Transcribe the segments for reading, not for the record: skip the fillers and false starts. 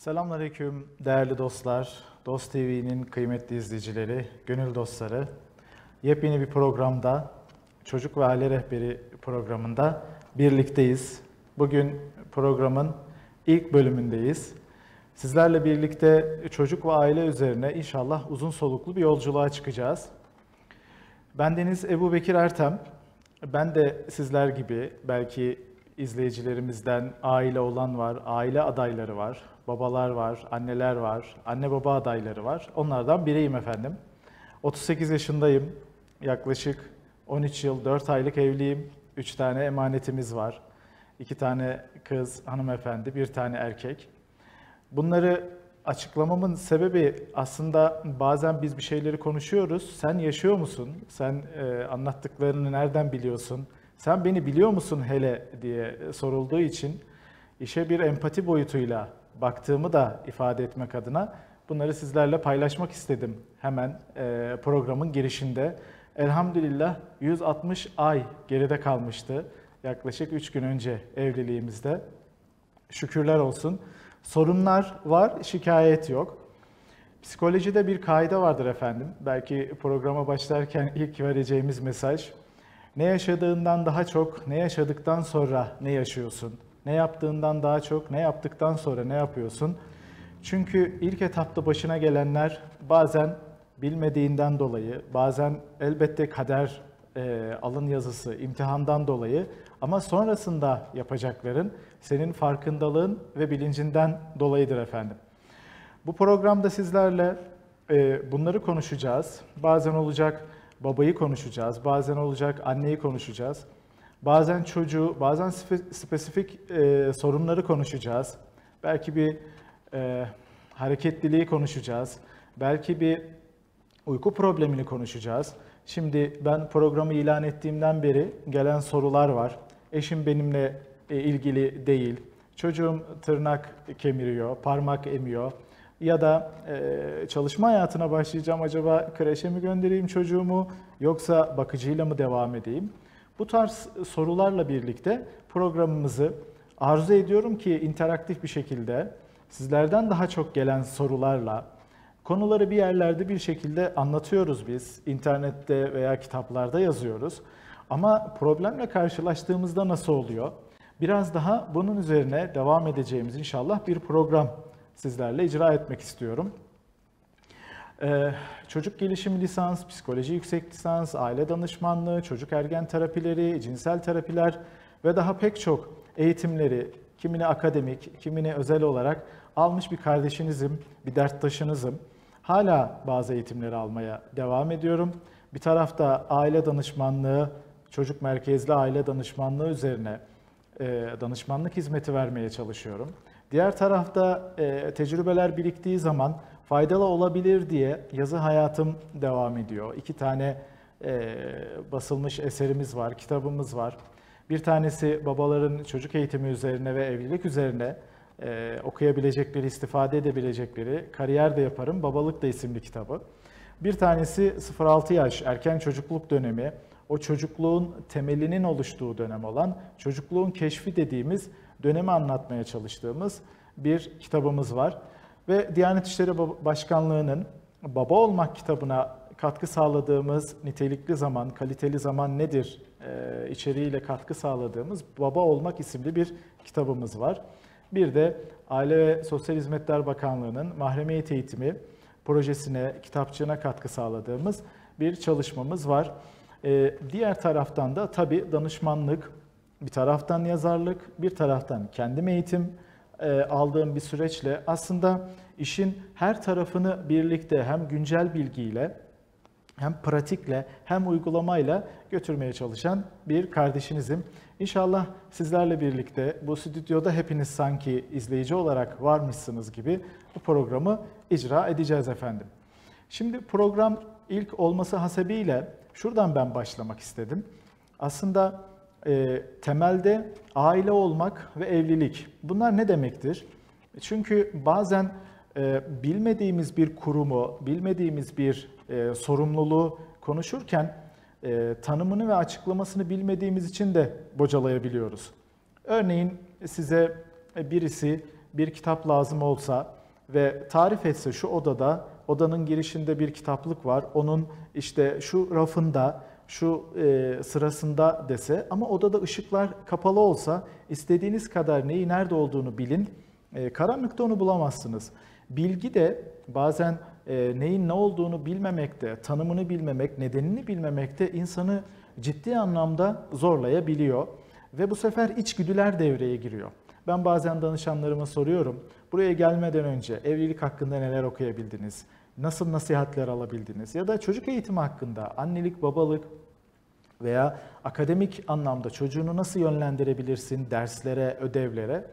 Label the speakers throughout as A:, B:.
A: Selamünaleyküm değerli dostlar, Dost TV'nin kıymetli izleyicileri, gönül dostları. Yepyeni bir programda, Çocuk ve Aile Rehberi programında birlikteyiz. Bugün programın ilk bölümündeyiz. Sizlerle birlikte çocuk ve aile üzerine inşallah uzun soluklu bir yolculuğa çıkacağız. Bendeniz Ebu Bekir Ertem. Ben de sizler gibi belki izleyicilerimizden aile olan var, aile adayları var, babalar var, anneler var, anne baba adayları var. Onlardan biriyim efendim. 38 yaşındayım. Yaklaşık 13 yıl, 4 aylık evliyim. 3 tane emanetimiz var. 2 tane kız, hanımefendi, 1 tane erkek. Bunları açıklamamın sebebi aslında bazen biz bir şeyleri konuşuyoruz. Sen yaşıyor musun? Sen anlattıklarını nereden biliyorsun? Sen beni biliyor musun hele diye sorulduğu için işe bir empati boyutuyla baktığımı da ifade etmek adına bunları sizlerle paylaşmak istedim hemen programın girişinde. Elhamdülillah 160 ay geride kalmıştı yaklaşık 3 gün önce evliliğimizde. Şükürler olsun. Sorunlar var, şikayet yok. Psikolojide bir kaide vardır efendim. Belki programa başlarken ilk vereceğimiz mesaj. Ne yaşadığından daha çok, ne yaşadıktan sonra ne yaşıyorsun? Ne yaptığından daha çok, ne yaptıktan sonra ne yapıyorsun? Çünkü ilk etapta başına gelenler bazen bilmediğinden dolayı, bazen elbette kader, alın yazısı, imtihandan dolayı ama sonrasında yapacakların senin farkındalığın ve bilincinden dolayıdır efendim. Bu programda sizlerle bunları konuşacağız. Bazen olacak babayı konuşacağız, bazen olacak anneyi konuşacağız. Bazen çocuğu, bazen spesifik sorunları konuşacağız. Belki bir hareketliliği konuşacağız. Belki bir uyku problemini konuşacağız. Şimdi ben programı ilan ettiğimden beri gelen sorular var. Eşim benimle ilgili değil. Çocuğum tırnak kemiriyor, parmak emiyor. Ya da çalışma hayatına başlayacağım, acaba kreşe mi göndereyim çocuğumu yoksa bakıcıyla mı devam edeyim? Bu tarz sorularla birlikte programımızı arzu ediyorum ki interaktif bir şekilde sizlerden daha çok gelen sorularla konuları bir yerlerde bir şekilde anlatıyoruz biz. İnternette veya kitaplarda yazıyoruz. Ama problemle karşılaştığımızda nasıl oluyor? Biraz daha bunun üzerine devam edeceğimiz inşallah bir program sizlerle icra etmek istiyorum. Çocuk gelişimi lisans, psikoloji yüksek lisans, aile danışmanlığı, çocuk ergen terapileri, cinsel terapiler ve daha pek çok eğitimleri, kimini akademik, kimini özel olarak almış bir kardeşinizim, bir derttaşınızım. Hala bazı eğitimleri almaya devam ediyorum. Bir tarafta aile danışmanlığı, çocuk merkezli aile danışmanlığı üzerine danışmanlık hizmeti vermeye çalışıyorum. Diğer tarafta tecrübeler biriktiği zaman faydalı olabilir diye yazı hayatım devam ediyor. 2 tane basılmış eserimiz var, kitabımız var. Bir tanesi babaların çocuk eğitimi üzerine ve evlilik üzerine okuyabilecekleri, istifade edebilecekleri Kariyer de Yaparım, Babalık da isimli kitabı. Bir tanesi 0-6 yaş erken çocukluk dönemi, o çocukluğun temelinin oluştuğu dönem olan çocukluğun keşfi dediğimiz dönemi anlatmaya çalıştığımız bir kitabımız var. Ve Diyanet İşleri Başkanlığı'nın Baba Olmak kitabına katkı sağladığımız nitelikli zaman, kaliteli zaman nedir içeriğiyle katkı sağladığımız Baba Olmak isimli bir kitabımız var. Bir de Aile ve Sosyal Hizmetler Bakanlığı'nın mahremiyet eğitimi projesine, kitapçığına katkı sağladığımız bir çalışmamız var. Diğer taraftan da tabii danışmanlık, bir taraftan yazarlık, bir taraftan kendim eğitim aldığım bir süreçle aslında işin her tarafını birlikte hem güncel bilgiyle hem pratikle hem uygulamayla götürmeye çalışan bir kardeşinizim. İnşallah sizlerle birlikte bu stüdyoda hepiniz sanki izleyici olarak varmışsınız gibi bu programı icra edeceğiz efendim. Şimdi program ilk olması hasebiyle şuradan ben başlamak istedim. Aslında temelde aile olmak ve evlilik, bunlar ne demektir? Çünkü bazen bilmediğimiz bir kurumu, bilmediğimiz bir sorumluluğu konuşurken tanımını ve açıklamasını bilmediğimiz için de bocalayabiliyoruz. Örneğin size birisi bir kitap lazım olsa ve tarif etse şu odada, odanın girişinde bir kitaplık var, onun işte şu rafında, şu sırasında dese ama odada ışıklar kapalı olsa istediğiniz kadar neyi nerede olduğunu bilin, karanlıkta onu bulamazsınız. Bilgi de bazen neyin ne olduğunu bilmemekte, tanımını bilmemek, nedenini bilmemekte insanı ciddi anlamda zorlayabiliyor. Ve bu sefer içgüdüler devreye giriyor. Ben bazen danışanlarıma soruyorum, buraya gelmeden önce evlilik hakkında neler okuyabildiniz, nasıl nasihatler alabildiniz ya da çocuk eğitimi hakkında, annelik, babalık veya akademik anlamda çocuğunu nasıl yönlendirebilirsin derslere, ödevlere.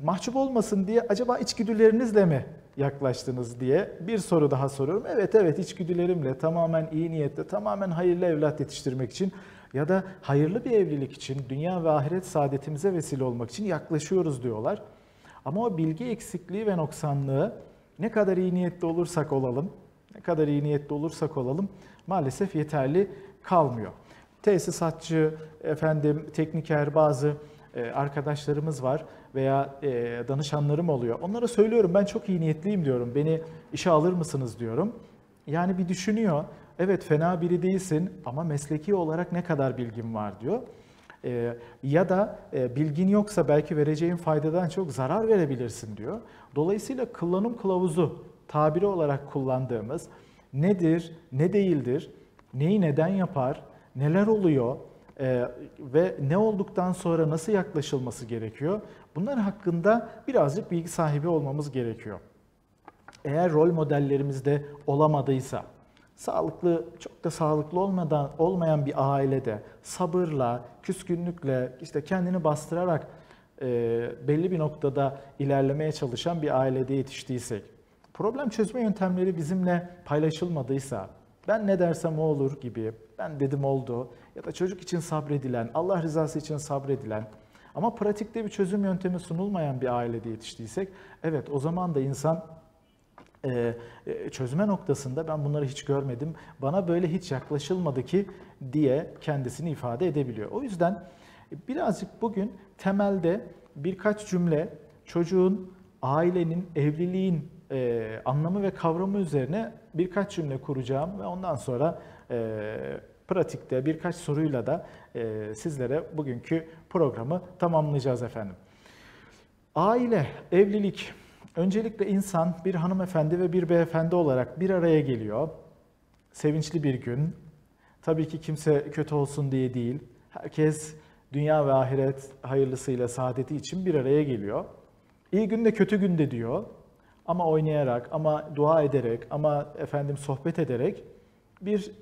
A: Mahcup olmasın diye acaba içgüdülerinizle mi yaklaştınız diye bir soru daha soruyorum. Evet içgüdülerimle tamamen iyi niyetle, tamamen hayırlı evlat yetiştirmek için ya da hayırlı bir evlilik için, dünya ve ahiret saadetimize vesile olmak için yaklaşıyoruz diyorlar. Ama o bilgi eksikliği ve noksanlığı ne kadar iyi niyetli olursak olalım, maalesef yeterli kalmıyor. Tesisatçı, tekniker bazı arkadaşlarımız var veya danışanlarım oluyor. Onlara söylüyorum ben çok iyi niyetliyim diyorum. Beni işe alır mısınız diyorum. Yani bir düşünüyor. Evet fena biri değilsin ama mesleki olarak ne kadar bilgin var diyor. Ya da bilgin yoksa belki vereceğin faydadan çok zarar verebilirsin diyor. Dolayısıyla kullanım kılavuzu tabiri olarak kullandığımız nedir, ne değildir, neyi neden yapar, neler oluyor ve ne olduktan sonra nasıl yaklaşılması gerekiyor? Bunlar hakkında birazcık bilgi sahibi olmamız gerekiyor. Eğer rol modellerimizde olamadıysa, sağlıklı, çok da sağlıklı olmayan bir ailede sabırla, küskünlükle, işte kendini bastırarak belli bir noktada ilerlemeye çalışan bir ailede yetiştiysek, problem çözme yöntemleri bizimle paylaşılmadıysa, ben ne dersem o olur gibi, ben dedim oldu ya da çocuk için sabredilen, Allah rızası için sabredilen ama pratikte bir çözüm yöntemi sunulmayan bir ailede yetiştiysek, evet o zaman da insan çözme noktasında ben bunları hiç görmedim, bana böyle hiç yaklaşılmadı ki diye kendisini ifade edebiliyor. O yüzden birazcık bugün temelde birkaç cümle çocuğun, ailenin, evliliğin anlamı ve kavramı üzerine birkaç cümle kuracağım ve ondan sonra pratikte birkaç soruyla da sizlere bugünkü programı tamamlayacağız efendim. Aile, evlilik. Öncelikle insan bir hanımefendi ve bir beyefendi olarak bir araya geliyor. Sevinçli bir gün. Tabii ki kimse kötü olsun diye değil. Herkes dünya ve ahiret hayırlısıyla saadeti için bir araya geliyor. İyi günde kötü günde diyor. Ama oynayarak, ama dua ederek, ama sohbet ederek bir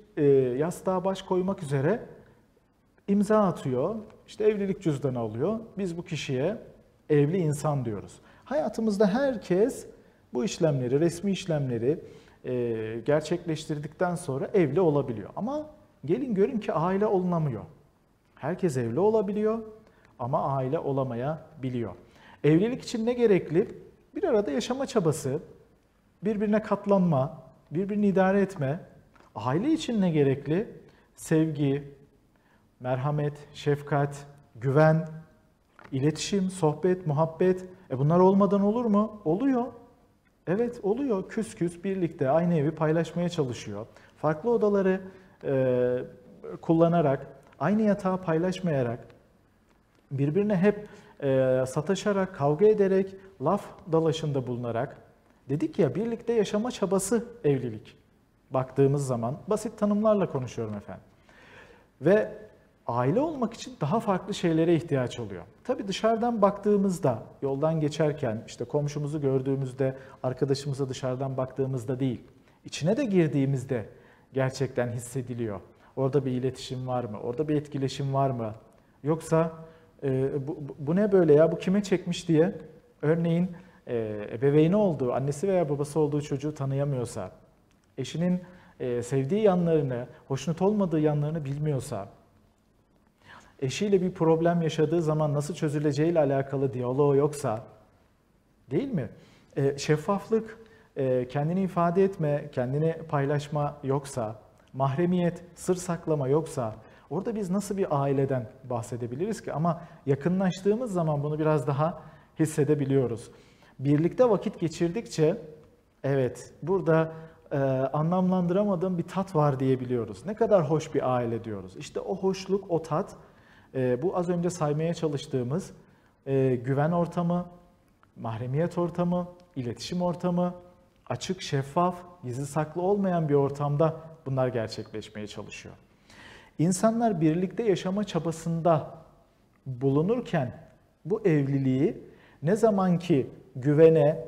A: yastığa baş koymak üzere imza atıyor. İşte evlilik cüzdanı alıyor. Biz bu kişiye evli insan diyoruz. Hayatımızda herkes bu işlemleri, resmi işlemleri gerçekleştirdikten sonra evli olabiliyor. Ama gelin görün ki aile olunamıyor. Herkes evli olabiliyor ama aile olamayabiliyor. Evlilik için ne gerekli? Bir arada yaşama çabası, birbirine katlanma, birbirini idare etme. Aile için ne gerekli? Sevgi, merhamet, şefkat, güven, iletişim, sohbet, muhabbet. Bunlar olmadan olur mu? Oluyor. Evet oluyor. Küs küs birlikte aynı evi paylaşmaya çalışıyor. Farklı odaları kullanarak, aynı yatağı paylaşmayarak, birbirine hep sataşarak, kavga ederek, laf dalaşında bulunarak, dedik ya birlikte yaşama çabası evlilik. Baktığımız zaman basit tanımlarla konuşuyorum efendim. Ve aile olmak için daha farklı şeylere ihtiyaç oluyor. Tabii dışarıdan baktığımızda, yoldan geçerken, işte komşumuzu gördüğümüzde, arkadaşımıza dışarıdan baktığımızda değil, içine de girdiğimizde gerçekten hissediliyor. Orada bir iletişim var mı? Orada bir etkileşim var mı? Yoksa bu ne böyle ya, bu kime çekmiş diye, örneğin ebeveyni olduğu, annesi veya babası olduğu çocuğu tanıyamıyorsa, eşinin sevdiği yanlarını, hoşnut olmadığı yanlarını bilmiyorsa, eşiyle bir problem yaşadığı zaman nasıl çözüleceğiyle alakalı diyaloğu yoksa, değil mi? Şeffaflık, kendini ifade etme, kendini paylaşma yoksa, mahremiyet, sır saklama yoksa, orada biz nasıl bir aileden bahsedebiliriz ki? Ama yakınlaştığımız zaman bunu biraz daha hissedebiliyoruz. Birlikte vakit geçirdikçe evet burada anlamlandıramadığım bir tat var diyebiliyoruz. Ne kadar hoş bir aile diyoruz. İşte o hoşluk, o tat bu az önce saymaya çalıştığımız güven ortamı, mahremiyet ortamı, iletişim ortamı, açık, şeffaf, gizli saklı olmayan bir ortamda bunlar gerçekleşmeye çalışıyor. İnsanlar birlikte yaşama çabasında bulunurken bu evliliği ne zaman ki güvene,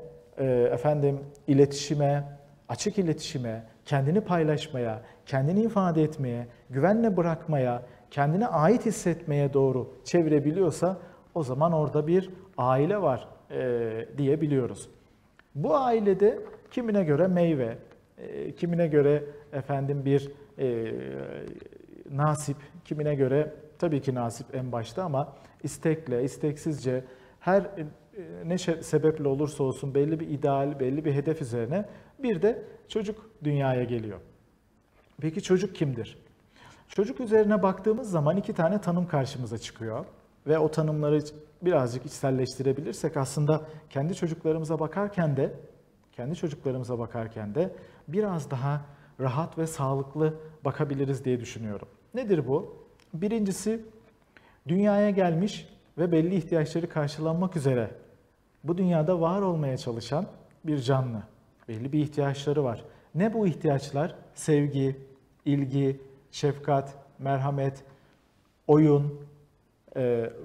A: iletişime, açık iletişime, kendini paylaşmaya, kendini ifade etmeye, güvenle bırakmaya, kendine ait hissetmeye doğru çevirebiliyorsa o zaman orada bir aile var diyebiliyoruz. Bu ailede kimine göre meyve, kimine göre bir nasip, kimine göre tabii ki nasip en başta ama istekle, isteksizce her ne sebeple olursa olsun belli bir ideal, belli bir hedef üzerine bir de çocuk dünyaya geliyor. Peki çocuk kimdir? Çocuk üzerine baktığımız zaman iki tane tanım karşımıza çıkıyor ve o tanımları birazcık içselleştirebilirsek aslında kendi çocuklarımıza bakarken de biraz daha rahat ve sağlıklı bakabiliriz diye düşünüyorum. Nedir bu? Birincisi dünyaya gelmiş ve belli ihtiyaçları karşılanmak üzere bu dünyada var olmaya çalışan bir canlı. Belli bir ihtiyaçları var. Ne bu ihtiyaçlar? Sevgi, ilgi, şefkat, merhamet, oyun,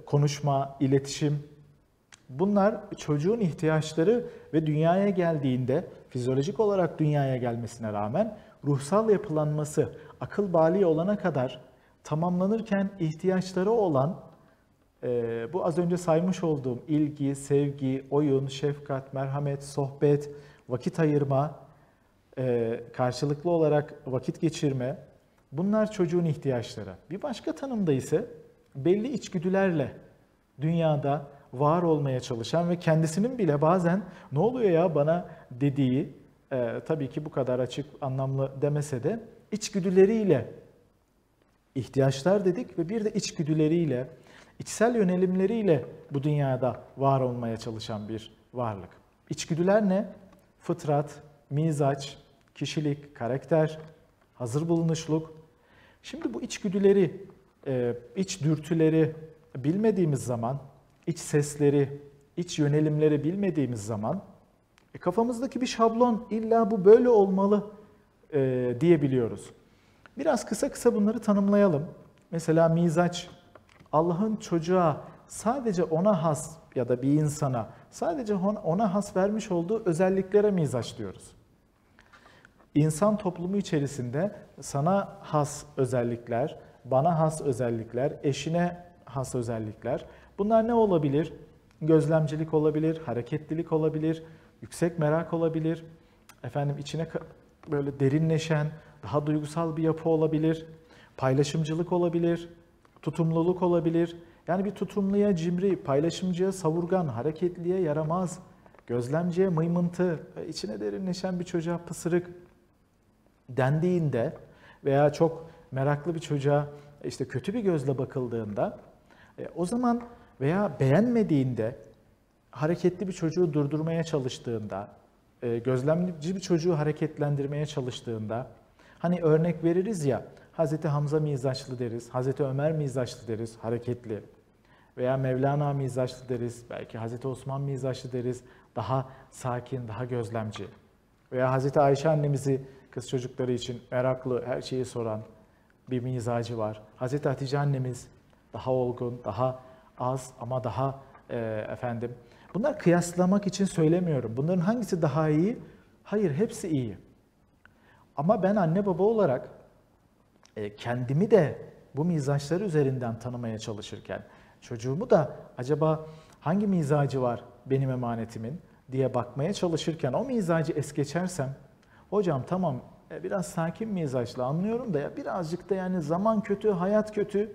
A: konuşma, iletişim. Bunlar çocuğun ihtiyaçları ve dünyaya geldiğinde fizyolojik olarak dünyaya gelmesine rağmen ruhsal yapılanması akıl bali olana kadar tamamlanırken ihtiyaçları olan bu az önce saymış olduğum ilgi, sevgi, oyun, şefkat, merhamet, sohbet, vakit ayırma, karşılıklı olarak vakit geçirme, bunlar çocuğun ihtiyaçları. Bir başka tanımda ise belli içgüdülerle dünyada var olmaya çalışan ve kendisinin bile bazen ne oluyor ya bana dediği, tabii ki bu kadar açık anlamlı demese de içgüdüleriyle ihtiyaçlar dedik ve bir de içgüdüleriyle, içsel yönelimleriyle bu dünyada var olmaya çalışan bir varlık. İçgüdüler ne? Fıtrat, mizaç, kişilik, karakter, hazır bulunuşluk. Şimdi bu içgüdüleri, iç dürtüleri bilmediğimiz zaman, iç sesleri, iç yönelimleri bilmediğimiz zaman kafamızdaki bir şablon illa bu böyle olmalı diyebiliyoruz. Biraz kısa bunları tanımlayalım. Mesela mizaç, Allah'ın çocuğa sadece ona has ya da bir insana sadece ona has vermiş olduğu özelliklere mizaç diyoruz. İnsan toplumu içerisinde sana has özellikler, bana has özellikler, eşine has özellikler. Bunlar ne olabilir? Gözlemcilik olabilir, hareketlilik olabilir, yüksek merak olabilir. İçine böyle derinleşen, daha duygusal bir yapı olabilir. Paylaşımcılık olabilir, tutumluluk olabilir. Yani bir tutumluya cimri, paylaşımcıya savurgan, hareketliye yaramaz, gözlemciye mıymıntı, içine derinleşen bir çocuğa pısırık dendiğinde veya çok meraklı bir çocuğa kötü bir gözle bakıldığında o zaman veya beğenmediğinde, hareketli bir çocuğu durdurmaya çalıştığında, gözlemci bir çocuğu hareketlendirmeye çalıştığında, hani örnek veririz ya, Hazreti Hamza mizaçlı deriz, Hazreti Ömer mizaçlı deriz, hareketli. Veya Mevlana mizaçlı deriz, belki Hazreti Osman mizaçlı deriz, daha sakin, daha gözlemci. Veya Hazreti Ayşe annemizi kız çocukları için meraklı, her şeyi soran bir mizacı var. Hazreti Hatice annemiz daha olgun, daha az ama daha Bunlar kıyaslamak için söylemiyorum. Bunların hangisi daha iyi? Hayır, hepsi iyi. Ama ben anne baba olarak kendimi de bu mizaçları üzerinden tanımaya çalışırken, çocuğumu da acaba hangi mizacı var benim emanetimin diye bakmaya çalışırken o mizacı es geçersem, hocam tamam biraz sakin mizaçlı anlıyorum da ya birazcık da yani zaman kötü, hayat kötü.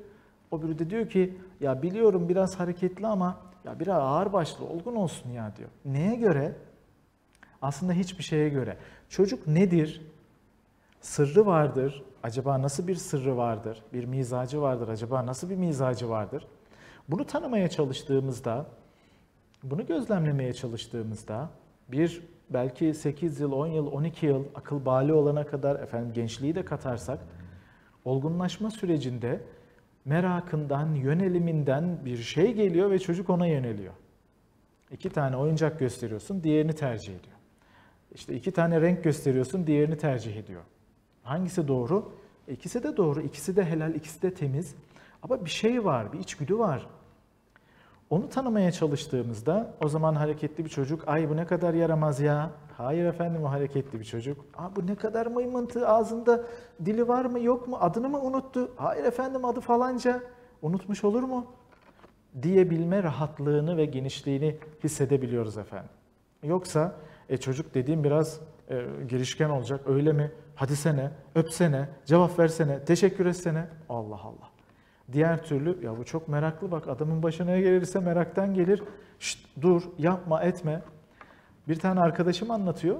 A: O biri de diyor ki ya biliyorum biraz hareketli ama ya biraz ağırbaşlı, olgun olsun ya diyor. Neye göre? Aslında hiçbir şeye göre. Çocuk nedir? Sırrı vardır. Acaba nasıl bir sırrı vardır? Bir mizacı vardır. Acaba nasıl bir mizacı vardır? Bunu tanımaya çalıştığımızda Bunu gözlemlemeye çalıştığımızda bir belki 8 yıl, 10 yıl, 12 yıl akıl bali olana kadar efendim gençliği de katarsak olgunlaşma sürecinde merakından, yöneliminden bir şey geliyor ve çocuk ona yöneliyor. 2 tane oyuncak gösteriyorsun, diğerini tercih ediyor. İşte 2 tane renk gösteriyorsun, diğerini tercih ediyor. Hangisi doğru? İkisi de doğru, ikisi de helal, ikisi de temiz. Ama bir şey var, bir içgüdü var. Onu tanımaya çalıştığımızda o zaman hareketli bir çocuk, ay bu ne kadar yaramaz ya. Hayır efendim, o hareketli bir çocuk. Bu ne kadar mıymıntı, ağzında dili var mı yok mu, adını mı unuttu? Hayır efendim, adı falanca. Unutmuş olur mu? Diyebilme rahatlığını ve genişliğini hissedebiliyoruz efendim. Yoksa çocuk dediğim biraz girişken olacak, öyle mi? Hadi sene, öpsene, cevap versene, teşekkür etsene. Allah Allah. Diğer türlü ya bu çok meraklı, bak adamın başına gelirse meraktan gelir. Şşt, dur, yapma, etme. Bir tane arkadaşım anlatıyor.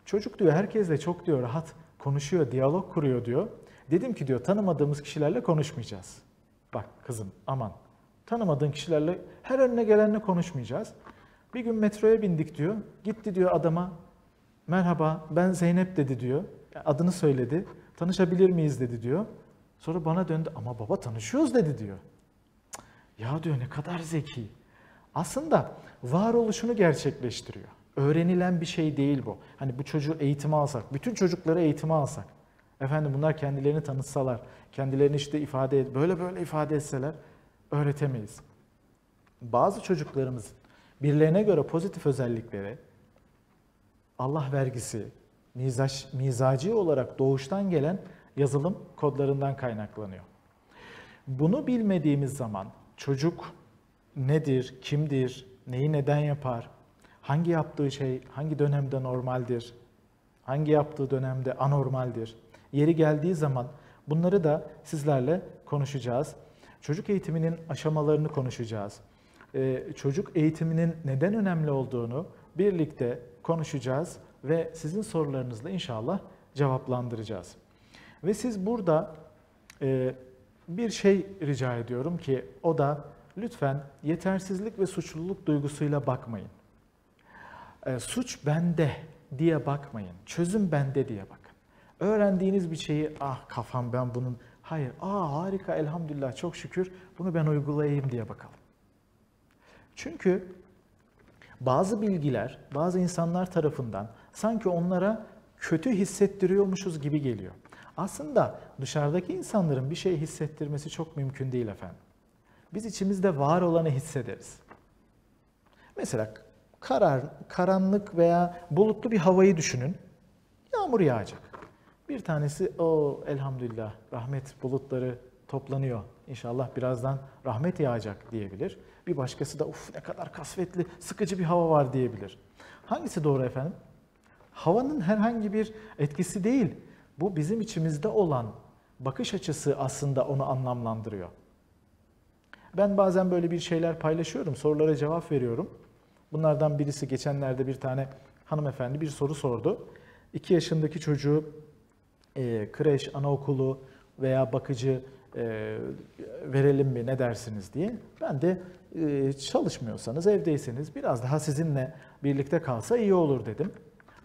A: Çocuk diyor herkesle çok diyor rahat konuşuyor, diyalog kuruyor diyor. Dedim ki diyor tanımadığımız kişilerle konuşmayacağız. Bak kızım aman, tanımadığın kişilerle her önüne gelenle konuşmayacağız. Bir gün metroya bindik diyor. Gitti diyor adama, merhaba ben Zeynep dedi diyor. Adını söyledi. Tanışabilir miyiz dedi diyor. Sonra bana döndü, ama baba tanışıyoruz dedi diyor. Ya diyor ne kadar zeki. Aslında varoluşunu gerçekleştiriyor. Öğrenilen bir şey değil bu. Hani bu çocuğu eğitime alsak, bütün çocukları eğitime alsak, efendim bunlar kendilerini tanıtsalar, kendilerini işte böyle ifade etseler öğretemeyiz. Bazı çocuklarımızın birilerine göre pozitif özellikleri, Allah vergisi, mizaci olarak doğuştan gelen yazılım kodlarından kaynaklanıyor. Bunu bilmediğimiz zaman çocuk nedir, kimdir, neyi neden yapar, hangi yaptığı şey hangi dönemde normaldir, hangi yaptığı dönemde anormaldir, yeri geldiği zaman bunları da sizlerle konuşacağız. Çocuk eğitiminin aşamalarını konuşacağız. Çocuk eğitiminin neden önemli olduğunu birlikte konuşacağız ve sizin sorularınızla inşallah cevaplandıracağız. Ve siz burada bir şey rica ediyorum ki o da lütfen yetersizlik ve suçluluk duygusuyla bakmayın. Suç bende diye bakmayın. Çözüm bende diye bakın. Öğrendiğiniz bir şeyi kafam ben bunun hayır harika elhamdülillah çok şükür bunu ben uygulayayım diye bakalım. Çünkü bazı bilgiler bazı insanlar tarafından sanki onlara kötü hissettiriyormuşuz gibi geliyor. Aslında dışarıdaki insanların bir şey hissettirmesi çok mümkün değil efendim. Biz içimizde var olanı hissederiz. Mesela karanlık veya bulutlu bir havayı düşünün. Yağmur yağacak. Bir tanesi elhamdülillah rahmet bulutları toplanıyor. İnşallah birazdan rahmet yağacak diyebilir. Bir başkası da ne kadar kasvetli, sıkıcı bir hava var diyebilir. Hangisi doğru efendim? Havanın herhangi bir etkisi değil. Bu bizim içimizde olan bakış açısı aslında onu anlamlandırıyor. Ben bazen böyle bir şeyler paylaşıyorum, sorulara cevap veriyorum. Bunlardan birisi geçenlerde bir tane hanımefendi bir soru sordu. 2 yaşındaki çocuğu kreş, anaokulu veya bakıcı verelim mi ne dersiniz diye. Ben de çalışmıyorsanız evdeyseniz biraz daha sizinle birlikte kalsa iyi olur dedim.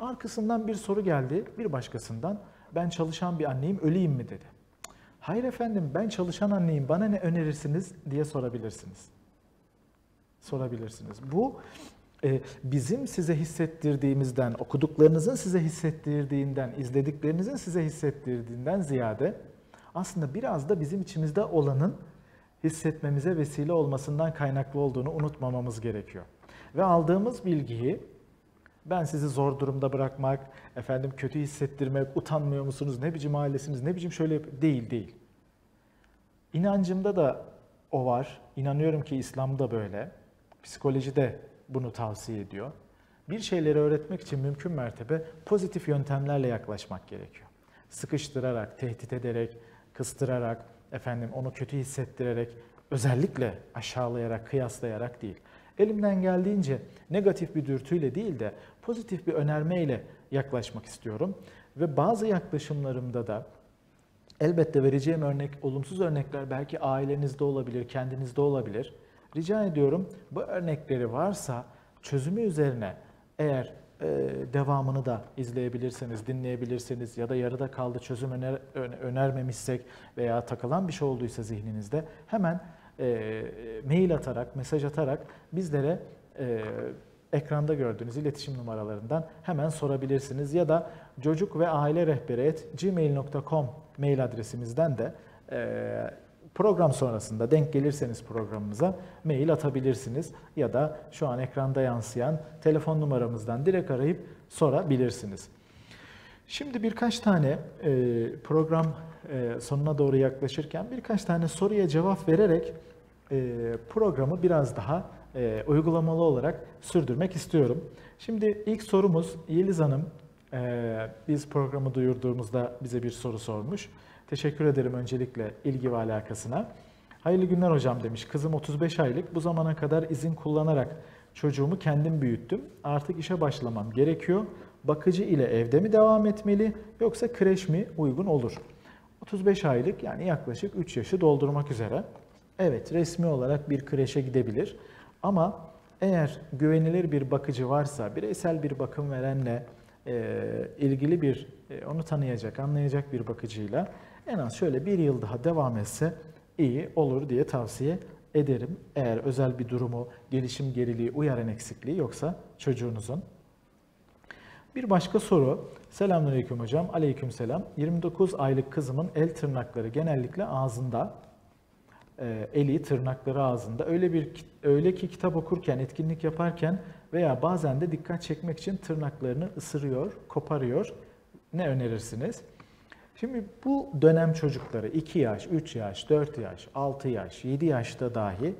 A: Arkasından bir soru geldi bir başkasından. Ben çalışan bir anneyim, öleyim mi dedi. Hayır efendim ben çalışan anneyim, bana ne önerirsiniz diye sorabilirsiniz. Sorabilirsiniz. Bu bizim size hissettirdiğimizden, okuduklarınızın size hissettirdiğinden, izlediklerinizin size hissettirdiğinden ziyade aslında biraz da bizim içimizde olanın hissetmemize vesile olmasından kaynaklı olduğunu unutmamamız gerekiyor. Ve aldığımız bilgiyi ben sizi zor durumda bırakmak, efendim kötü hissettirmek, utanmıyor musunuz, ne biçim ailesiniz, ne biçim şöyle değil. İnancımda da o var. İnanıyorum ki İslam'da böyle. Psikoloji de bunu tavsiye ediyor. Bir şeyleri öğretmek için mümkün mertebe pozitif yöntemlerle yaklaşmak gerekiyor. Sıkıştırarak, tehdit ederek, kıstırarak, onu kötü hissettirerek, özellikle aşağılayarak, kıyaslayarak değil. Elimden geldiğince negatif bir dürtüyle değil de pozitif bir önermeyle yaklaşmak istiyorum. Ve bazı yaklaşımlarımda da elbette vereceğim olumsuz örnekler belki ailenizde olabilir, kendinizde olabilir. Rica ediyorum bu örnekleri varsa çözümü üzerine eğer devamını da izleyebilirseniz, dinleyebilirsiniz ya da yarıda kaldı çözüm önermemişsek veya takılan bir şey olduysa zihninizde hemen mail atarak, mesaj atarak bizlere ekranda gördüğünüz iletişim numaralarından hemen sorabilirsiniz. Ya da cocuk-ve-aile-rehberi@gmail.com mail adresimizden de program sonrasında denk gelirseniz programımıza mail atabilirsiniz. Ya da şu an ekranda yansıyan telefon numaramızdan direkt arayıp sorabilirsiniz. Şimdi birkaç tane program sonuna doğru yaklaşırken birkaç tane soruya cevap vererek programı biraz daha uygulamalı olarak sürdürmek istiyorum. Şimdi ilk sorumuz Yeliz Hanım. Biz programı duyurduğumuzda bize bir soru sormuş. Teşekkür ederim öncelikle ilgi ve alakasına. Hayırlı günler hocam demiş. Kızım 35 aylık. Bu zamana kadar izin kullanarak çocuğumu kendim büyüttüm. Artık işe başlamam gerekiyor. Bakıcı ile evde mi devam etmeli yoksa kreş mi uygun olur? 35 aylık yani yaklaşık 3 yaşı doldurmak üzere. Evet, resmi olarak bir kreşe gidebilir. Ama eğer güvenilir bir bakıcı varsa, bireysel bir bakım verenle ilgili bir, onu tanıyacak, anlayacak bir bakıcıyla en az şöyle bir yıl daha devam etse iyi olur diye tavsiye ederim. Eğer özel bir durumu, gelişim geriliği, uyarın eksikliği yoksa çocuğunuzun. Bir başka soru. Selamünaleyküm hocam. Aleykümselam. 29 aylık kızımın el tırnakları genellikle ağzında. Eli, tırnakları ağzında. Öyle ki kitap okurken, etkinlik yaparken veya bazen de dikkat çekmek için tırnaklarını ısırıyor, koparıyor. Ne önerirsiniz? Şimdi bu dönem çocukları 2 yaş, 3 yaş, 4 yaş, 6 yaş, 7 yaşta dahi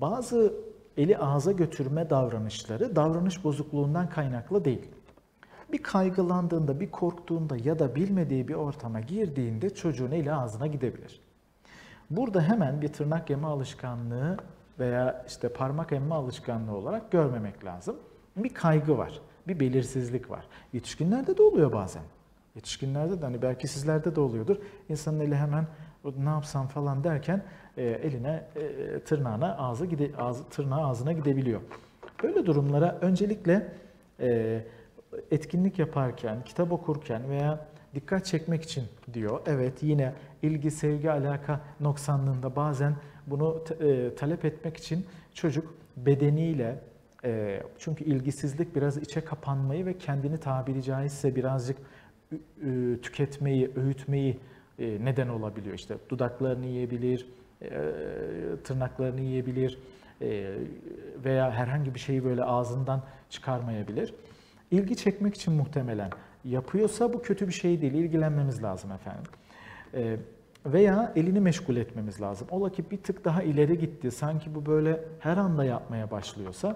A: bazı eli ağza götürme davranışları davranış bozukluğundan kaynaklı değil. Bir kaygılandığında, bir korktuğunda ya da bilmediği bir ortama girdiğinde çocuğun eli ağzına gidebilir. Burada hemen bir tırnak yeme alışkanlığı veya işte parmak emme alışkanlığı olarak görmemek lazım. Bir kaygı var, bir belirsizlik var. Yetişkinlerde de oluyor bazen. Yetişkinlerde de hani belki sizlerde de oluyordur. İnsanın eli hemen ne yapsam falan derken eline tırnağı ağzına gidebiliyor. Böyle durumlara öncelikle etkinlik yaparken, kitap okurken veya dikkat çekmek için diyor. Evet, yine ilgi, sevgi, alaka noksanlığında bazen bunu talep etmek için çocuk bedeniyle, çünkü ilgisizlik biraz içe kapanmayı ve kendini tabiri caizse birazcık tüketmeyi, öğütmeyi neden olabiliyor. İşte dudaklarını yiyebilir, tırnaklarını yiyebilir veya herhangi bir şeyi böyle ağzından çıkarmayabilir. İlgi çekmek için muhtemelen yapıyorsa bu kötü bir şey değil, ilgilenmemiz lazım efendim. Veya elini meşgul etmemiz lazım. Ola ki bir tık daha ileri gitti, sanki bu böyle her anda yapmaya başlıyorsa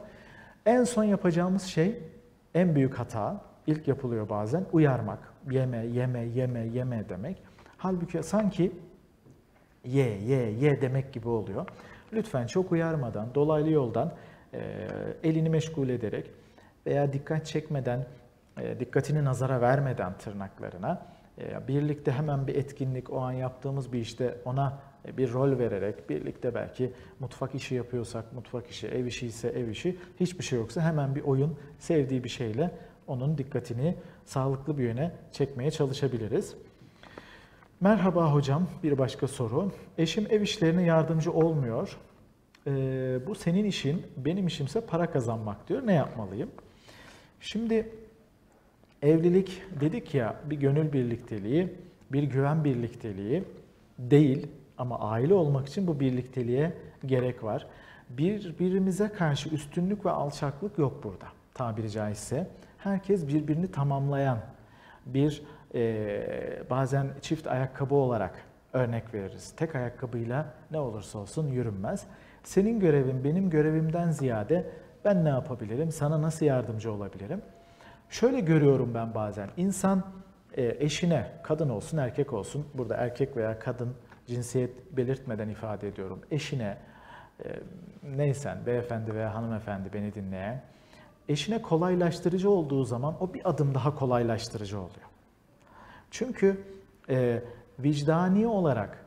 A: en son yapacağımız şey, en büyük hata, ilk yapılıyor bazen, uyarmak. Yeme, yeme, yeme, yeme demek. Halbuki sanki ye demek gibi oluyor. Lütfen çok uyarmadan, dolaylı yoldan elini meşgul ederek veya dikkat çekmeden, dikkatini nazara vermeden tırnaklarına, birlikte hemen bir etkinlik, o an yaptığımız bir işte ona bir rol vererek, birlikte belki mutfak işi yapıyorsak mutfak işi, ev işi ise ev işi, hiçbir şey yoksa hemen bir oyun, sevdiği bir şeyle onun dikkatini sağlıklı bir yöne çekmeye çalışabiliriz. Merhaba hocam, bir başka soru. Eşim ev işlerine yardımcı olmuyor. Bu senin işin, benim işimse para kazanmak diyor. Ne yapmalıyım? Şimdi evlilik dedik ya, bir gönül birlikteliği, bir güven birlikteliği değil ama aile olmak için bu birlikteliğe gerek var. Birbirimize karşı üstünlük ve alçaklık yok burada tabiri caizse. Herkes birbirini tamamlayan bir bazen çift ayakkabı olarak örnek veririz. Tek ayakkabıyla ne olursa olsun yürünmez. Senin görevin benim görevimden ziyade ben ne yapabilirim, sana nasıl yardımcı olabilirim? Şöyle görüyorum ben bazen, insan eşine, kadın olsun erkek olsun, burada erkek veya kadın cinsiyet belirtmeden ifade ediyorum, eşine, neysen beyefendi veya hanımefendi beni dinleyen, eşine kolaylaştırıcı olduğu zaman o bir adım daha kolaylaştırıcı oluyor. Çünkü vicdani olarak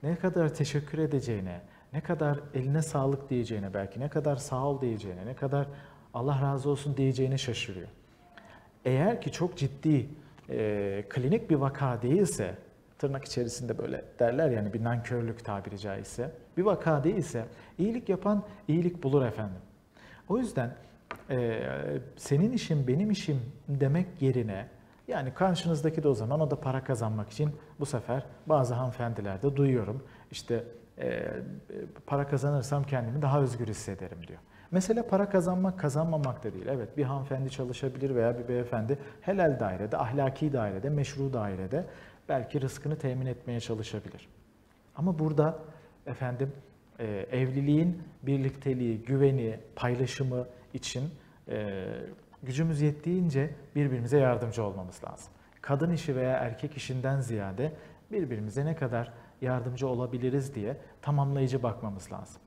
A: ne kadar teşekkür edeceğine, ne kadar eline sağlık diyeceğine, belki ne kadar sağ ol diyeceğine, ne kadar Allah razı olsun diyeceğine şaşırıyor. Eğer ki çok ciddi klinik bir vaka değilse, tırnak içerisinde böyle derler yani bir nankörlük tabiri caizse, bir vaka değilse iyilik yapan iyilik bulur efendim. O yüzden senin işin benim işim demek yerine, yani karşınızdaki de o zaman o da para kazanmak için bu sefer bazı hanımefendilerde duyuyorum işte para kazanırsam kendimi daha özgür hissederim diyor. Mesele para kazanmak kazanmamak da değil. Evet, bir hanımefendi çalışabilir veya bir beyefendi helal dairede, ahlaki dairede, meşru dairede belki rızkını temin etmeye çalışabilir. Ama burada efendim evliliğin birlikteliği, güveni, paylaşımı için gücümüz yettiğince birbirimize yardımcı olmamız lazım. Kadın işi veya erkek işinden ziyade birbirimize ne kadar yardımcı olabiliriz diye tamamlayıcı bakmamız lazım.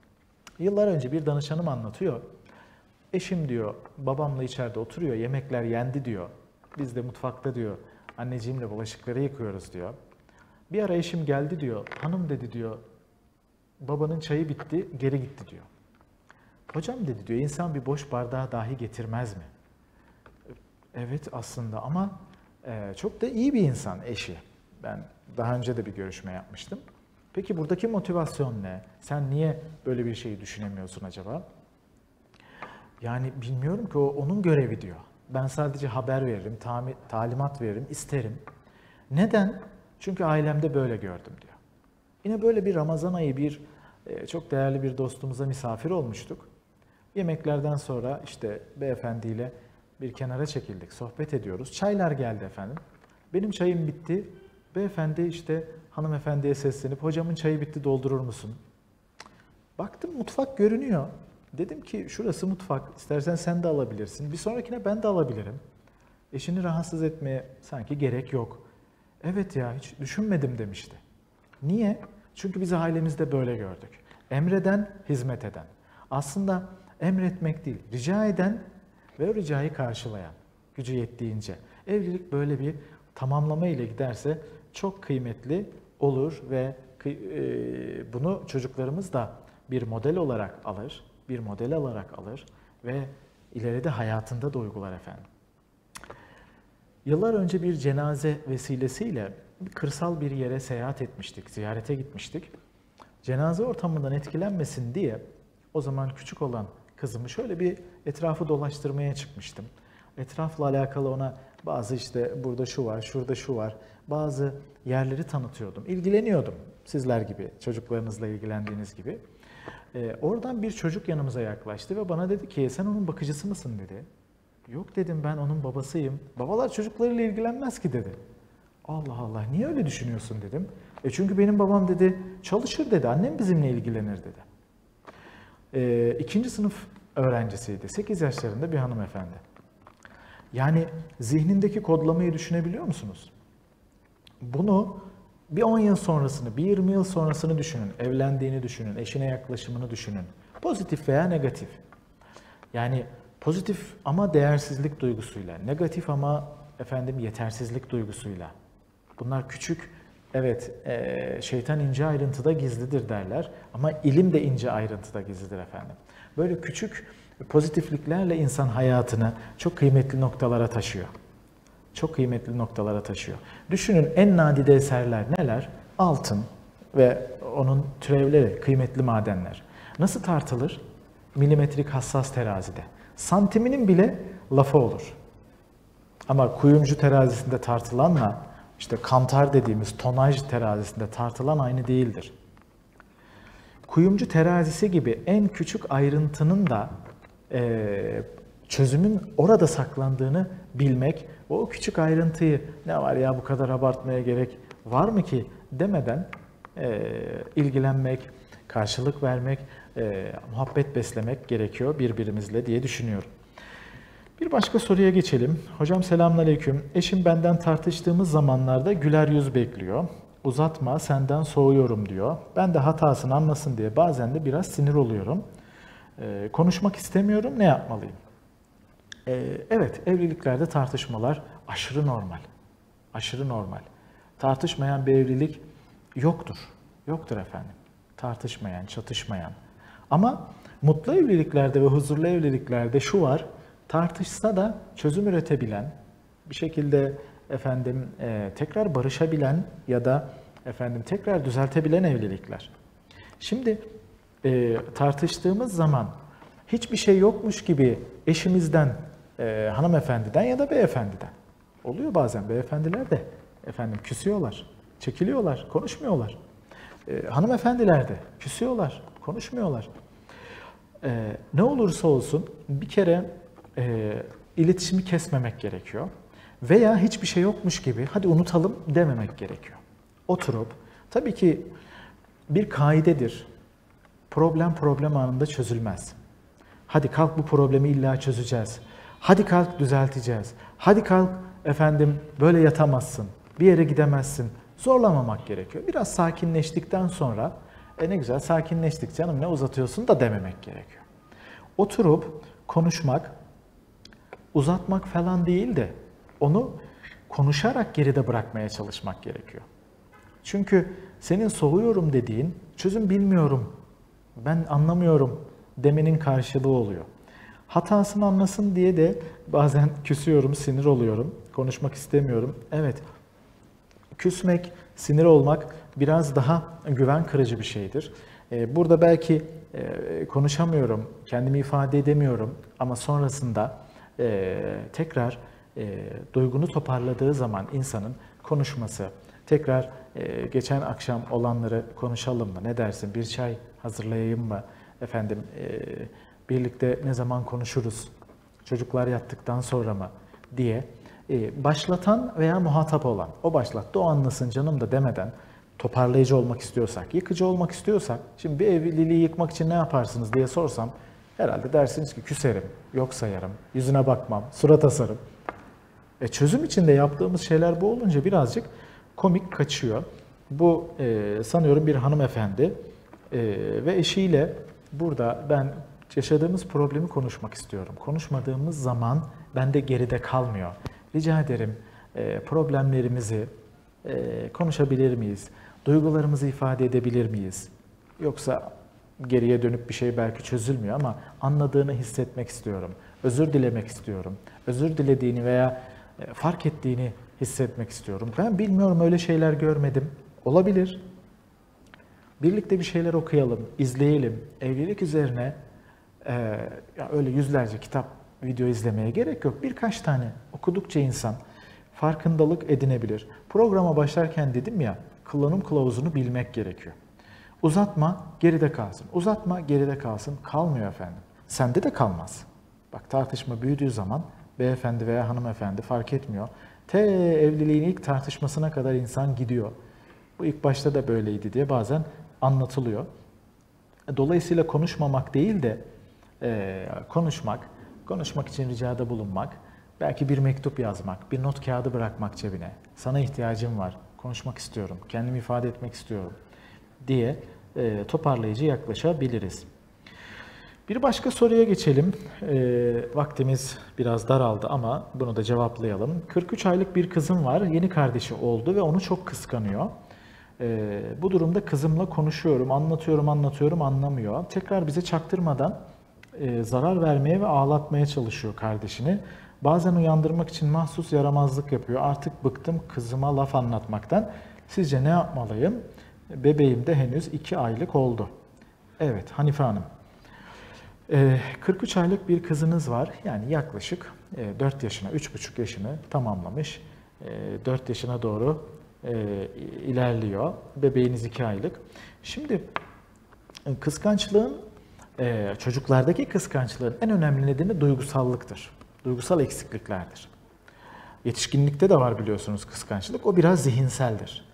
A: Yıllar önce bir danışanım anlatıyor. Eşim diyor, babamla içeride oturuyor, yemekler yendi diyor. Biz de mutfakta diyor, anneciğimle bulaşıkları yıkıyoruz diyor. Bir ara eşim geldi diyor, hanım dedi diyor, babanın çayı bitti, geri gitti diyor. Hocam dedi diyor, insan bir boş bardağı dahi getirmez mi? Evet aslında ama çok da iyi bir insan eşi. Ben daha önce de bir görüşme yapmıştım. Peki buradaki motivasyon ne? Sen niye böyle bir şeyi düşünemiyorsun acaba? Yani bilmiyorum ki, o onun görevi diyor. Ben sadece haber veririm, talimat veririm, isterim. Neden? Çünkü ailemde böyle gördüm diyor. Yine böyle bir Ramazan ayı çok değerli bir dostumuza misafir olmuştuk. Yemeklerden sonra işte beyefendiyle bir kenara çekildik, sohbet ediyoruz. Çaylar geldi efendim. Benim çayım bitti. Beyefendi işte hanımefendiye seslenip hocamın çayı bitti, doldurur musun? Baktım mutfak görünüyor. Dedim ki şurası mutfak, istersen sen de alabilirsin. Bir sonrakine ben de alabilirim. Eşini rahatsız etmeye sanki gerek yok. Evet ya, hiç düşünmedim demişti. Niye? Çünkü biz ailemizde böyle gördük. Emreden, hizmet eden. Aslında emretmek değil, rica eden ve o ricayı karşılayan, gücü yettiğince. Evlilik böyle bir tamamlama ile giderse çok kıymetli olur ve bunu çocuklarımız da bir model olarak alır ve ileride hayatında da uygular efendim. Yıllar önce bir cenaze vesilesiyle kırsal bir yere seyahat etmiştik, ziyarete gitmiştik. Cenaze ortamından etkilenmesin diye o zaman küçük olan kızımı şöyle bir etrafı dolaştırmaya çıkmıştım. Etrafla alakalı ona bazı işte burada şu var, şurada şu var, bazı yerleri tanıtıyordum. İlgileniyordum sizler gibi, çocuklarınızla ilgilendiğiniz gibi. Oradan bir çocuk yanımıza yaklaştı ve bana dedi ki sen onun bakıcısı mısın dedi. Yok dedim, ben onun babasıyım. Babalar çocuklarıyla ilgilenmez ki dedi. Allah Allah, niye öyle düşünüyorsun dedim. Çünkü benim babam dedi çalışır dedi, annem bizimle ilgilenir dedi. 2. sınıf öğrencisiydi, 8 yaşlarında bir hanımefendi. Yani zihnindeki kodlamayı düşünebiliyor musunuz? Bunu bir 10 yıl sonrasını, bir 20 yıl sonrasını düşünün. Evlendiğini düşünün, eşine yaklaşımını düşünün. Pozitif veya negatif. Yani pozitif ama değersizlik duygusuyla, negatif ama yetersizlik duygusuyla. Bunlar küçük, evet şeytan ince ayrıntıda gizlidir derler ama ilim de ince ayrıntıda gizlidir efendim. Böyle küçük pozitifliklerle insan hayatını çok kıymetli noktalara taşıyor. Çok kıymetli noktalara taşıyor. Düşünün en nadide eserler neler? Altın ve onun türevleri, kıymetli madenler. Nasıl tartılır? Milimetrik hassas terazide. Santiminin bile lafı olur. Ama kuyumcu terazisinde tartılanla işte kantar dediğimiz tonaj terazisinde tartılan aynı değildir. Kuyumcu terazisi gibi en küçük ayrıntının da çözümün orada saklandığını bilmek, o küçük ayrıntıyı ne var ya bu kadar abartmaya gerek var mı ki demeden ilgilenmek, karşılık vermek, muhabbet beslemek gerekiyor birbirimizle diye düşünüyorum. Bir başka soruya geçelim. Hocam selamünaleyküm. Eşim benden tartıştığımız zamanlarda güler yüz bekliyor. Uzatma, senden soğuyorum diyor. Ben de hatasını anlasın diye bazen de biraz sinir oluyorum. Konuşmak istemiyorum, ne yapmalıyım? Evet, evliliklerde tartışmalar aşırı normal. Aşırı normal. Tartışmayan bir evlilik yoktur. Yoktur efendim. Tartışmayan, çatışmayan. Ama Mutlu evliliklerde ve huzurlu evliliklerde şu var, tartışsa da çözüm üretebilen, bir şekilde tekrar barışabilen ya da tekrar düzeltebilen evlilikler. Şimdi tartıştığımız zaman hiçbir şey yokmuş gibi eşimizden, hanımefendiden ya da beyefendiden. Oluyor bazen beyefendiler de küsüyorlar, çekiliyorlar, konuşmuyorlar. Hanımefendiler de küsüyorlar, konuşmuyorlar. Ne olursa olsun bir kere iletişimi kesmemek gerekiyor. Veya hiçbir şey yokmuş gibi hadi unutalım dememek gerekiyor. Oturup, tabii ki bir kaidedir. Problem anında çözülmez. Hadi kalk bu problemi illa çözeceğiz. Hadi kalk düzelteceğiz. Hadi kalk böyle yatamazsın. Bir yere gidemezsin. Zorlamamak gerekiyor. Biraz sakinleştikten sonra ne güzel sakinleştik canım ne uzatıyorsun da dememek gerekiyor. Oturup konuşmak, uzatmak falan değil de onu konuşarak geride bırakmaya çalışmak gerekiyor. Çünkü senin soğuyorum dediğin çözüm bilmiyorum, ben anlamıyorum demenin karşılığı oluyor. Hatasını anlasın diye de bazen küsüyorum, sinir oluyorum, konuşmak istemiyorum. Evet, küsmek, sinir olmak biraz daha güven kırıcı bir şeydir. Burada belki konuşamıyorum, kendimi ifade edemiyorum ama sonrasında tekrar duygunu toparladığı zaman insanın konuşması, tekrar geçen akşam olanları konuşalım mı, ne dersin, bir çay hazırlayayım mı, birlikte ne zaman konuşuruz, çocuklar yattıktan sonra mı diye başlatan veya muhatap olan, o başlattı, o anlasın canım da demeden toparlayıcı olmak istiyorsak, yıkıcı olmak istiyorsak, şimdi bir evliliği yıkmak için ne yaparsınız diye sorsam, herhalde dersiniz ki küserim, yok sayarım, yüzüne bakmam, surat asarım. Çözüm için de yaptığımız şeyler bu olunca birazcık komik kaçıyor. Bu sanıyorum bir hanımefendi ve eşiyle burada ben yaşadığımız problemi konuşmak istiyorum. Konuşmadığımız zaman bende geride kalmıyor. Rica ederim problemlerimizi konuşabilir miyiz? Duygularımızı ifade edebilir miyiz? Yoksa geriye dönüp bir şey belki çözülmüyor ama anladığını hissetmek istiyorum. Özür dilemek istiyorum. Özür dilediğini veya fark ettiğini hissetmek istiyorum. Ben bilmiyorum, öyle şeyler görmedim. Olabilir. Birlikte bir şeyler okuyalım, izleyelim. Evlilik üzerine öyle yüzlerce kitap, video izlemeye gerek yok. Birkaç tane okudukça insan farkındalık edinebilir. Programa başlarken dedim ya, kullanım kılavuzunu bilmek gerekiyor. Uzatma, geride kalsın. Uzatma, geride kalsın. Kalmıyor efendim. Sende de kalmaz. Bak, tartışma büyüdüğü zaman beyefendi veya hanımefendi fark etmiyor. Evliliğin ilk tartışmasına kadar insan gidiyor. Bu ilk başta da böyleydi diye bazen anlatılıyor. Dolayısıyla konuşmamak değil de konuşmak için ricada bulunmak, belki bir mektup yazmak, bir not kağıdı bırakmak cebine. Sana ihtiyacım var, konuşmak istiyorum, kendimi ifade etmek istiyorum diye toparlayıcı yaklaşabiliriz. Bir başka soruya geçelim. Vaktimiz biraz daraldı ama bunu da cevaplayalım. 43 aylık bir kızım var, yeni kardeşi oldu ve onu çok kıskanıyor. Bu durumda kızımla konuşuyorum, anlatıyorum, anlamıyor. Tekrar bize çaktırmadan zarar vermeye ve ağlatmaya çalışıyor kardeşini. Bazen uyandırmak için mahsus yaramazlık yapıyor. Artık bıktım kızıma laf anlatmaktan. Sizce ne yapmalıyım? Bebeğim de henüz 2 aylık oldu. Evet, Hanife Hanım. 43 aylık bir kızınız var. Yani yaklaşık 4 yaşına, 3,5 yaşını tamamlamış. 4 yaşına doğru ilerliyor. Bebeğiniz 2 aylık. Şimdi kıskançlığın, çocuklardaki kıskançlığın en önemli nedeni duygusallıktır. Duygusal eksikliklerdir. Yetişkinlikte de var biliyorsunuz kıskançlık. O biraz zihinseldir.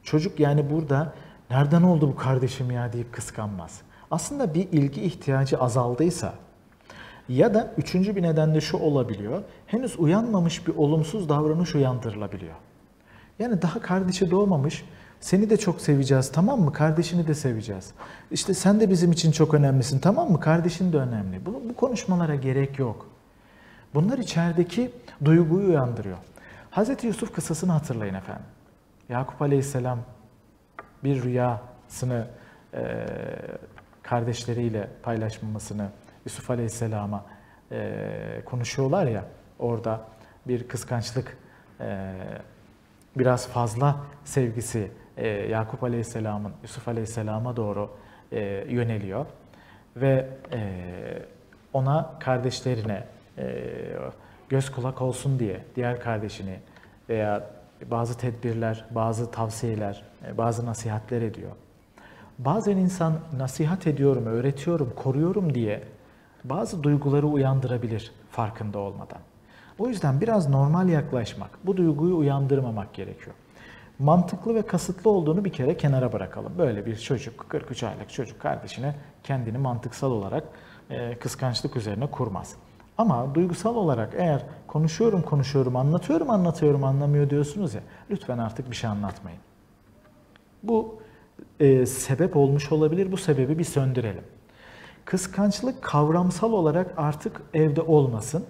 A: Çocuk yani burada nereden oldu bu kardeşim ya deyip kıskanmaz. Aslında bir ilgi ihtiyacı azaldıysa ya da üçüncü bir neden de şu olabiliyor. Henüz uyanmamış bir olumsuz davranış uyandırılabiliyor. Yani daha kardeşi doğmamış, seni de çok seveceğiz, tamam mı? Kardeşini de seveceğiz. İşte sen de bizim için çok önemlisin, tamam mı? Kardeşin de önemli. Bu konuşmalara gerek yok. Bunlar içerideki duyguyu uyandırıyor. Hazreti Yusuf kıssasını hatırlayın efendim. Yakup Aleyhisselam bir rüyasını kardeşleriyle paylaşmamasını Yusuf Aleyhisselam'a konuşuyorlar ya, orada bir kıskançlık, biraz fazla sevgisi Yakup Aleyhisselam'ın Yusuf Aleyhisselam'a doğru yöneliyor ve ona, kardeşlerine göz kulak olsun diye diğer kardeşini veya bazı tedbirler, bazı tavsiyeler, bazı nasihatler ediyor. Bazen insan nasihat ediyorum, öğretiyorum, koruyorum diye bazı duyguları uyandırabilir farkında olmadan. O yüzden biraz normal yaklaşmak, bu duyguyu uyandırmamak gerekiyor. Mantıklı ve kasıtlı olduğunu bir kere kenara bırakalım. Böyle bir çocuk, 43 aylık çocuk kardeşine kendini mantıksal olarak kıskançlık üzerine kurmaz. Ama duygusal olarak eğer konuşuyorum, anlatıyorum, anlamıyor diyorsunuz ya, lütfen artık bir şey anlatmayın. Bu sebep olmuş olabilir, bu sebebi bir söndürelim. Kıskançlık kavramsal olarak artık evde olmasın.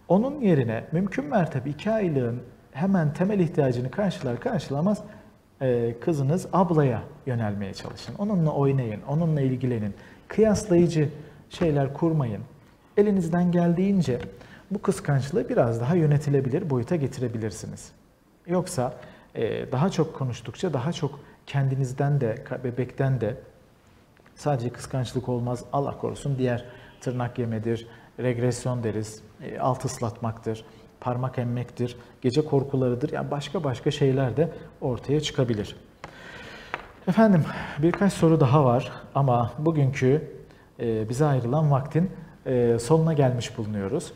A: Onun yerine mümkün mertebe 2 aylığın hemen temel ihtiyacını karşılar karşılamaz kızınız ablaya yönelmeye çalışın. Onunla oynayın, onunla ilgilenin. Kıyaslayıcı şeyler kurmayın. Elinizden geldiğince bu kıskançlığı biraz daha yönetilebilir boyuta getirebilirsiniz. Yoksa daha çok konuştukça daha çok kendinizden de, bebekten de sadece kıskançlık olmaz, Allah korusun diğer tırnak yemedir, regresyon deriz, alt ıslatmaktır, parmak emmektir, gece korkularıdır. Yani başka şeyler de ortaya çıkabilir. Efendim, birkaç soru daha var ama bugünkü bize ayrılan vaktin sonuna gelmiş bulunuyoruz.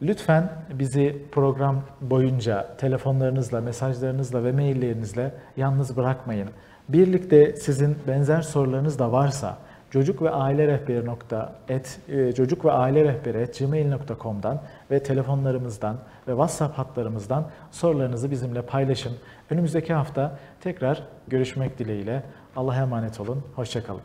A: Lütfen bizi program boyunca telefonlarınızla, mesajlarınızla ve maillerinizle yalnız bırakmayın. Birlikte sizin benzer sorularınız da varsa çocukveailerehberi.gmail.com'dan ve telefonlarımızdan ve WhatsApp hatlarımızdan sorularınızı bizimle paylaşın. Önümüzdeki hafta tekrar görüşmek dileğiyle. Allah'a emanet olun. Hoşça kalın.